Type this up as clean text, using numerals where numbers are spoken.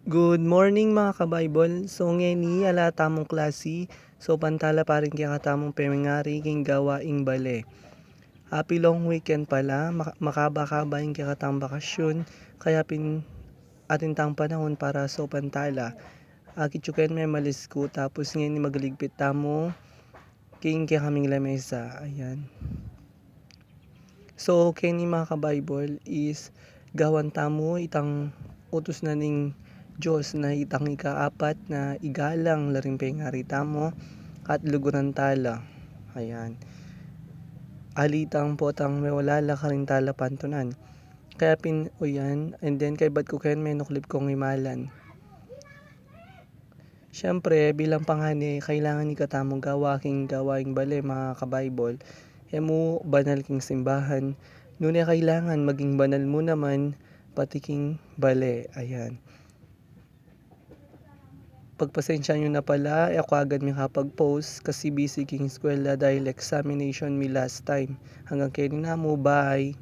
Good morning mga ka-Bible. So ngeni ala tamong klase. So pantala pa rin kaya katamong pemengari king gawaing bale. Happy long weekend pala. Makaba-kabayin kaya katamong bakasyon. Kaya atin tang panahon para so pantala. Kitsuken may malis ko tapos ngeni magligpit tamo king kaya kaming lamesa. Ayan. So kini mga ka-Bible is gawan tamo itang utos na ning Diyos na itang ikaapat na igalang laring pengarita mo at luguran tala. Ayan. Alitang potang may walala ka rin tala pantunan. Kaya o yan, and then kay bad ko kayo may nuklip kong imalan. Siyempre, bilang panghani, kailangan ni katamong gawaing bale mga ka-Bible. Mo banal king simbahan. Nuna kailangan maging banal mo naman pati king bale. Ayan. Pagpasensya nyo na pala, ako agad may kapag-post kasi busy king eskwela dahil examination mi last time. Hanggang kayo na mo, bye!